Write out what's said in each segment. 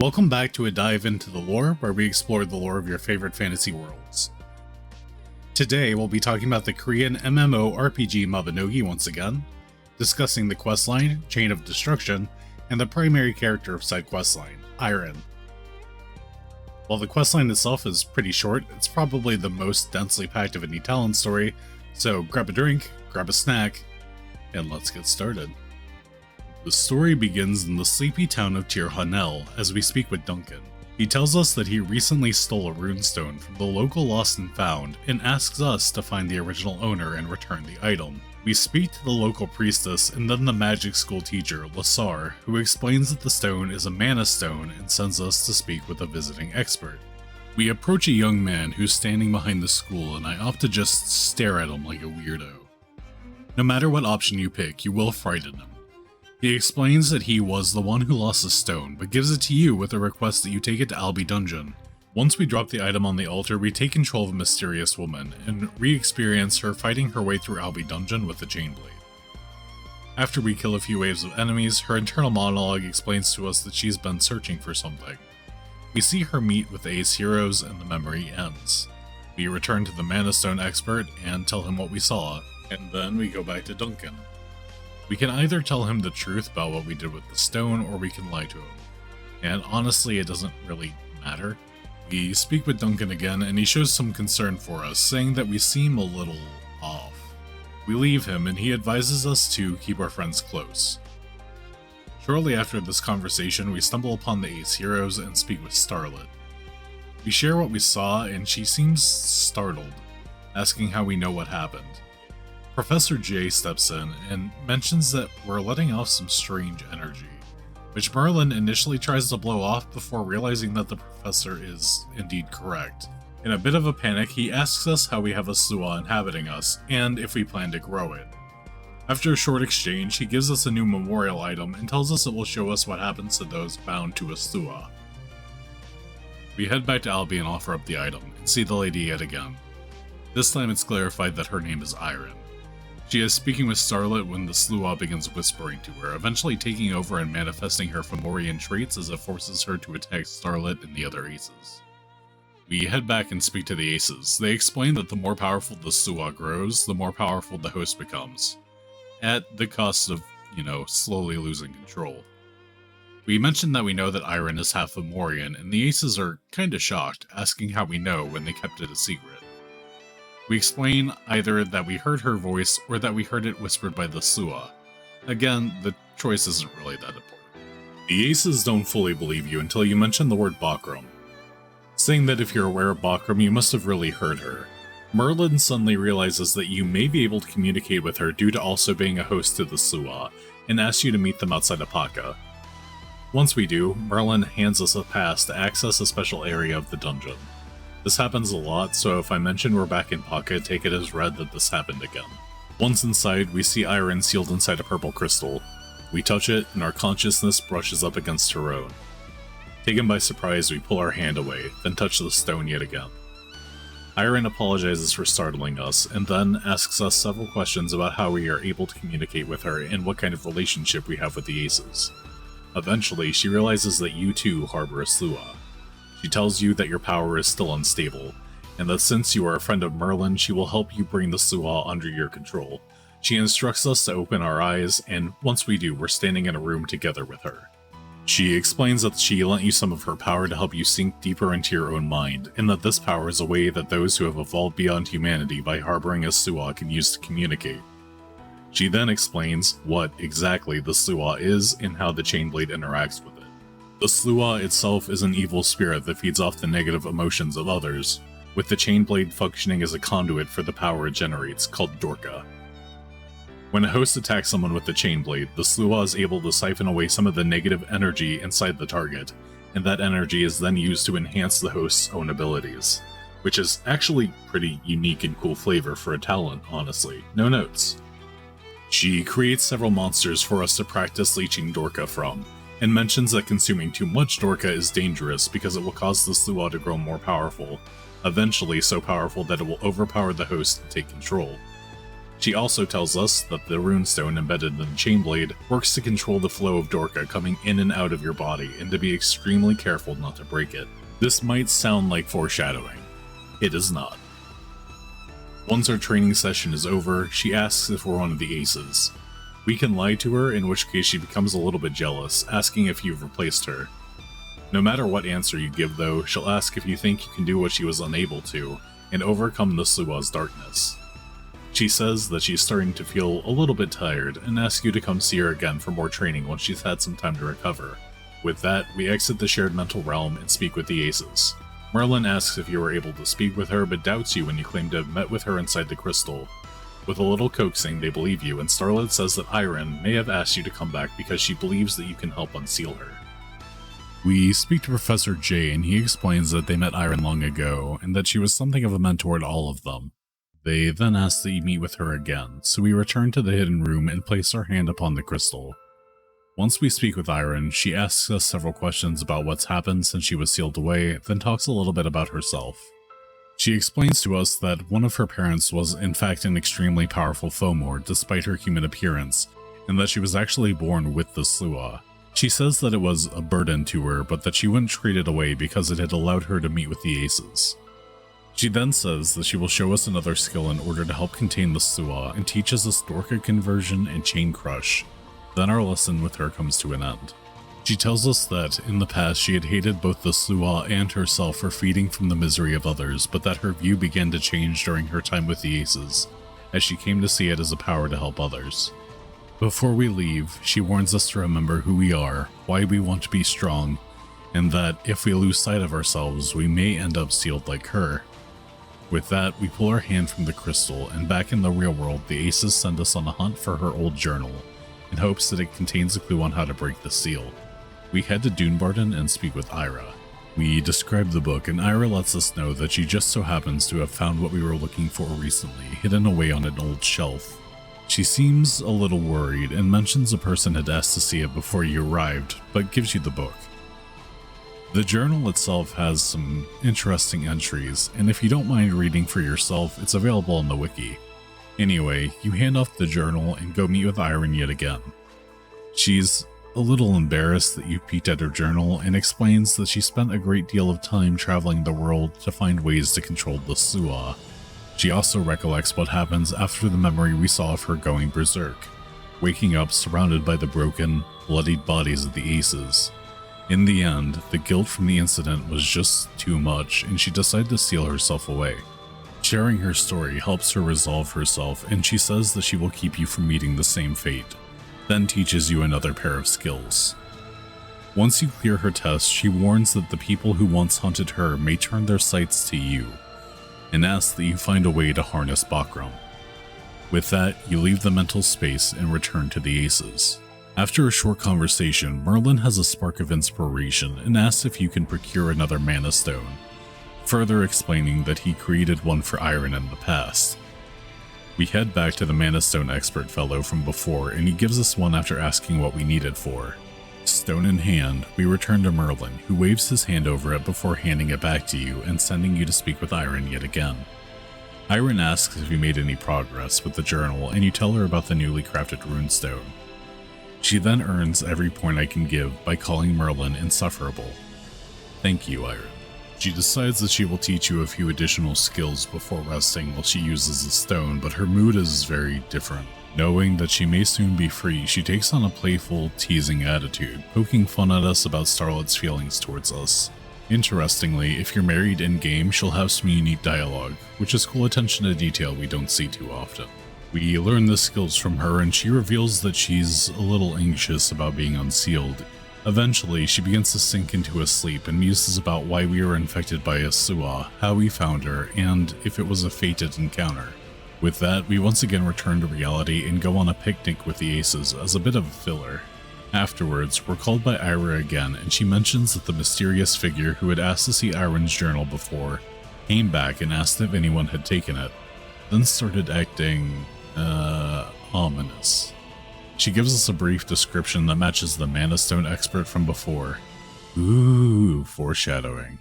Welcome back to a dive into the lore, where we explore the lore of your favorite fantasy worlds. Today we'll be talking about the Korean MMO RPG Mabinogi once again, discussing the questline, Chain of Destruction, and the primary character of said questline, Eiren. While the questline itself is pretty short, it's probably the most densely packed of any Talon story, so grab a drink, grab a snack, and let's get started. The story begins in the sleepy town of Tirhanel as we speak with Duncan. He tells us that he recently stole a runestone from the local Lost and Found and asks us to find the original owner and return the item. We speak to the local priestess and then the magic school teacher, Lasar, who explains that the stone is a mana stone and sends us to speak with a visiting expert. We approach a young man who's standing behind the school and I opt to just stare at him like a weirdo. No matter what option you pick, you will frighten him. He explains that he was the one who lost the stone, but gives it to you with a request that you take it to Albi Dungeon. Once we drop the item on the altar, we take control of a mysterious woman, and re-experience her fighting her way through Albi Dungeon with the Chainblade. After we kill a few waves of enemies, her internal monologue explains to us that she's been searching for something. We see her meet with the Ace heroes, and the memory ends. We return to the Mana Stone expert and tell him what we saw, and then we go back to Duncan. We can either tell him the truth about what we did with the stone, or we can lie to him. And honestly, it doesn't really matter. We speak with Duncan again, and he shows some concern for us, saying that we seem a little off. We leave him, and he advises us to keep our friends close. Shortly after this conversation, we stumble upon the Ace heroes and speak with Starlet. We share what we saw, and she seems startled, asking how we know what happened. Professor J steps in and mentions that we're letting off some strange energy, which Merlin initially tries to blow off before realizing that the professor is indeed correct. In a bit of a panic, he asks us how we have a Sluagh inhabiting us, and if we plan to grow it. After a short exchange, he gives us a new memorial item and tells us it will show us what happens to those bound to a Sluagh. We head back to Albi and offer up the item, and see the lady yet again. This time it's clarified that her name is Eiren. She is speaking with Starlet when the Sluagh begins whispering to her, eventually taking over and manifesting her Fomorian traits as it forces her to attack Starlet and the other Aces. We head back and speak to the Aces. They explain that the more powerful the Sluagh grows, the more powerful the host becomes, at the cost of, slowly losing control. We mention that we know that Eiren is half Fomorian, and the Aces are kinda shocked, asking how we know when they kept it a secret. We explain either that we heard her voice or that we heard it whispered by the Sluagh. Again, the choice isn't really that important. The Aces don't fully believe you until you mention the word Bakram, saying that if you're aware of Bakram, you must have really heard her. Merlin suddenly realizes that you may be able to communicate with her due to also being a host to the Sluagh, and asks you to meet them outside of Paka. Once we do, Merlin hands us a pass to access a special area of the dungeon. This happens a lot, so if I mention we're back in Paka, take it as read that this happened again. Once inside, we see Eiren sealed inside a purple crystal. We touch it, and our consciousness brushes up against her own. Taken by surprise, we pull our hand away, then touch the stone yet again. Eiren apologizes for startling us, and then asks us several questions about how we are able to communicate with her and what kind of relationship we have with the Aces. Eventually, she realizes that you too harbor a Sluagh. She tells you that your power is still unstable, and that since you are a friend of Merlin, she will help you bring the Sluagh under your control. She instructs us to open our eyes, and once we do, we're standing in a room together with her. She explains that she lent you some of her power to help you sink deeper into your own mind, and that this power is a way that those who have evolved beyond humanity by harboring a Sluagh can use to communicate. She then explains what exactly the Sluagh is and how the Chainblade interacts with it. The Sluagh itself is an evil spirit that feeds off the negative emotions of others, with the Chainblade functioning as a conduit for the power it generates, called Dorka. When a host attacks someone with the Chainblade, the Sluagh is able to siphon away some of the negative energy inside the target, and that energy is then used to enhance the host's own abilities, which is actually pretty unique and cool flavor for a talent, honestly. No notes. She creates several monsters for us to practice leeching Dorka from, and mentions that consuming too much Dorka is dangerous because it will cause the Sluagh to grow more powerful, eventually so powerful that it will overpower the host and take control. She also tells us that the runestone embedded in the Chainblade works to control the flow of Dorka coming in and out of your body, and to be extremely careful not to break it. This might sound like foreshadowing. It is not. Once our training session is over, she asks if we're one of the aces. We can lie to her, in which case she becomes a little bit jealous, asking if you've replaced her. No matter what answer you give though, she'll ask if you think you can do what she was unable to, and overcome the Sluagh's darkness. She says that she's starting to feel a little bit tired, and asks you to come see her again for more training once she's had some time to recover. With that, we exit the shared mental realm and speak with the aces. Merlin asks if you were able to speak with her, but doubts you when you claim to have met with her inside the crystal. With a little coaxing, they believe you, and Starlet says that Eiren may have asked you to come back because she believes that you can help unseal her. We speak to Professor J, and he explains that they met Eiren long ago, and that she was something of a mentor to all of them. They then ask that you meet with her again, so we return to the hidden room and place our hand upon the crystal. Once we speak with Eiren, she asks us several questions about what's happened since she was sealed away, then talks a little bit about herself. She explains to us that one of her parents was in fact an extremely powerful Fomor despite her human appearance, and that she was actually born with the Sluagh. She says that it was a burden to her, but that she wouldn't trade it away because it had allowed her to meet with the aces. She then says that she will show us another skill in order to help contain the Sluagh, and teaches us Dorka Conversion and Chain Crush. Then our lesson with her comes to an end. She tells us that, in the past, she had hated both the Sluagh and herself for feeding from the misery of others, but that her view began to change during her time with the aces, as she came to see it as a power to help others. Before we leave, she warns us to remember who we are, why we want to be strong, and that if we lose sight of ourselves, we may end up sealed like her. With that, we pull our hand from the crystal, and back in the real world, the aces send us on a hunt for her old journal, in hopes that it contains a clue on how to break the seal. We head to Dunbarton and speak with Ira. We describe the book, and Ira lets us know that she just so happens to have found what we were looking for recently, hidden away on an old shelf. She seems a little worried, and mentions a person had asked to see it before you arrived, but gives you the book. The journal itself has some interesting entries, and if you don't mind reading for yourself, it's available on the wiki. Anyway, you hand off the journal and go meet with Eiren yet again. She's a little embarrassed that you peeked at her journal, and explains that she spent a great deal of time traveling the world to find ways to control the Sluagh. She also recollects what happens after the memory we saw of her going berserk, waking up surrounded by the broken, bloodied bodies of the aces. In the end, the guilt from the incident was just too much, and she decided to seal herself away. Sharing her story helps her resolve herself, and she says that she will keep you from meeting the same fate, then teaches you another pair of skills. Once you clear her test, she warns that the people who once hunted her may turn their sights to you, and asks that you find a way to harness Bakram. With that, you leave the mental space and return to the aces. After a short conversation, Merlin has a spark of inspiration and asks if you can procure another mana stone, further explaining that he created one for Eiren in the past. We head back to the mana stone expert fellow from before, and he gives us one after asking what we need it for. Stone in hand, we return to Merlin, who waves his hand over it before handing it back to you and sending you to speak with Eiren yet again. Eiren asks if you made any progress with the journal, and you tell her about the newly crafted runestone. She then earns every point I can give by calling Merlin insufferable. Thank you, Eiren. She decides that she will teach you a few additional skills before resting while she uses the stone, but her mood is very different. Knowing that she may soon be free, she takes on a playful, teasing attitude, poking fun at us about Starlet's feelings towards us. Interestingly, if you're married in-game, she'll have some unique dialogue, which is cool attention to detail we don't see too often. We learn the skills from her, and she reveals that she's a little anxious about being unsealed. Eventually, she begins to sink into a sleep and muses about why we were infected by a Sluagh, how we found her, and if it was a fated encounter. With that, we once again return to reality and go on a picnic with the aces as a bit of a filler. Afterwards, we're called by Ira again, and she mentions that the mysterious figure who had asked to see Eiren's journal before came back and asked if anyone had taken it, then started acting, ominous. She gives us a brief description that matches the Mana Stone expert from before. Ooh, foreshadowing.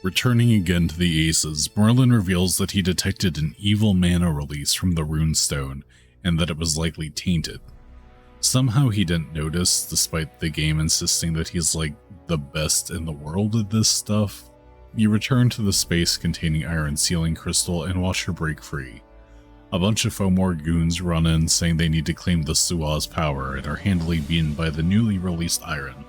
Returning again to the Aces, Merlin reveals that he detected an evil mana release from the runestone and that it was likely tainted. Somehow he didn't notice, despite the game insisting that he's like the best in the world at this stuff. You return to the space containing Eiren's sealing crystal and watch her break free. A bunch of Fomor goons run in saying they need to claim the Sluagh's power and are handily beaten by the newly released Eiren.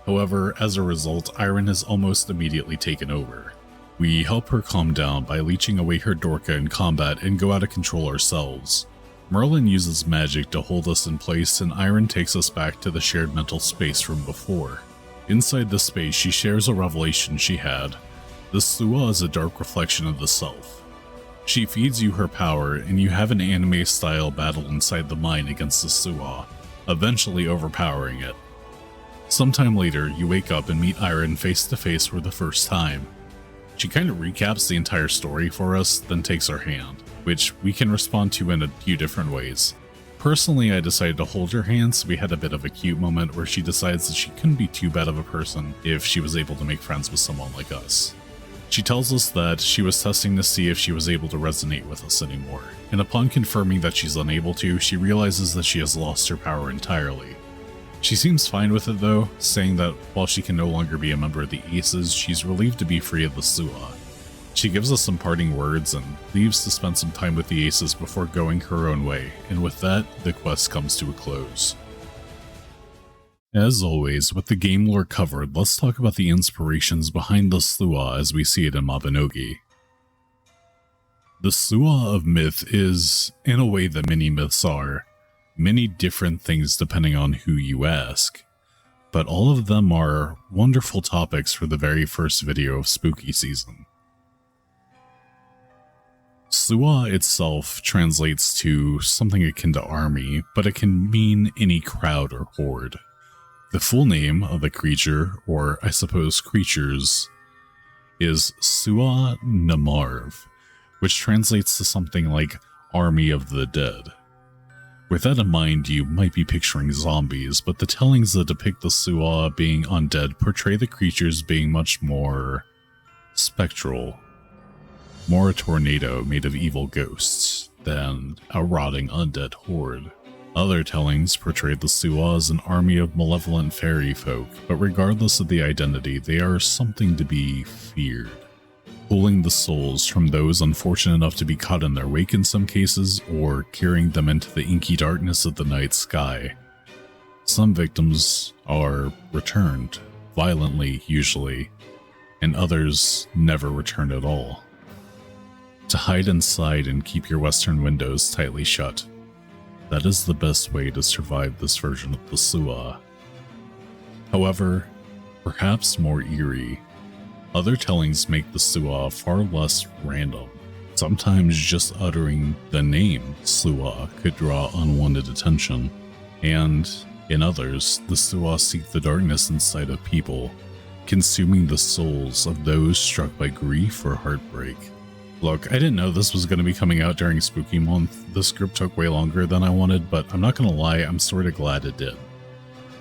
However, as a result, Eiren is almost immediately taken over. We help her calm down by leeching away her Dorka in combat and go out of control ourselves. Merlin uses magic to hold us in place, and Eiren takes us back to the shared mental space from before. Inside the space, she shares a revelation she had. The Sluagh is a dark reflection of the self. She feeds you her power, and you have an anime-style battle inside the mine against the Sluagh, eventually overpowering it. Sometime later, you wake up and meet Eiren face to face for the first time. She kind of recaps the entire story for us, then takes our hand, which we can respond to in a few different ways. Personally, I decided to hold her hand, so we had a bit of a cute moment where she decides that she couldn't be too bad of a person if she was able to make friends with someone like us. She tells us that she was testing to see if she was able to resonate with us anymore, and upon confirming that she's unable to, she realizes that she has lost her power entirely. She seems fine with it though, saying that while she can no longer be a member of the Aces, she's relieved to be free of the Sluagh. She gives us some parting words and leaves to spend some time with the Aces before going her own way, and with that, the quest comes to a close. As always, with the game lore covered, let's talk about the inspirations behind the Sluagh as we see it in Mabinogi. The Sluagh of myth is, in a way that many myths are, many different things depending on who you ask, but all of them are wonderful topics for the very first video of spooky season. Sluagh itself translates to something akin to army, but it can mean any crowd or horde. The full name of the creature, or I suppose creatures, is Sluagh Namarv, which translates to something like Army of the Dead. With that in mind, you might be picturing zombies, but the tellings that depict the Sluagh being undead portray the creatures being much more spectral, more a tornado made of evil ghosts than a rotting undead horde. Other tellings portray the Sluagh as an army of malevolent fairy folk, but regardless of the identity, they are something to be feared, pulling the souls from those unfortunate enough to be caught in their wake in some cases, or carrying them into the inky darkness of the night sky. Some victims are returned, violently usually, and others never return at all. To hide inside and keep your western windows tightly shut. That is the best way to survive this version of the Sluagh. However, perhaps more eerie, other tellings make the Sluagh far less random. Sometimes just uttering the name Sluagh could draw unwanted attention, and in others, the Sluagh seek the darkness inside of people, consuming the souls of those struck by grief or heartbreak. Look, I didn't know this was going to be coming out during Spooky Month. This script took way longer than I wanted, but I'm not going to lie, I'm sort of glad it did.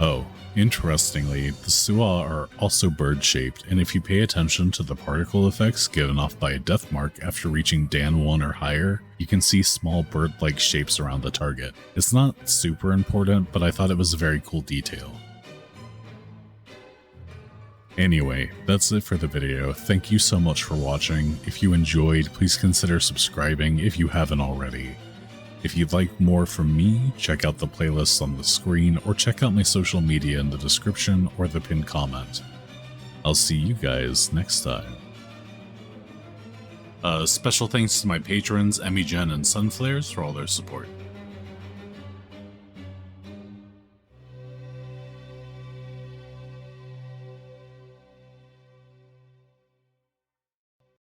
Oh, interestingly, the Sluagh are also bird-shaped, and if you pay attention to the particle effects given off by a death mark after reaching Dan 1 or higher, you can see small bird-like shapes around the target. It's not super important, but I thought it was a very cool detail. Anyway, that's it for the video. Thank you so much for watching. If you enjoyed, please consider subscribing if you haven't already. If you'd like more from me, check out the playlists on the screen or check out my social media in the description or the pinned comment. I'll see you guys next time. Special thanks to my patrons Emmy Jen and Sunflares for all their support.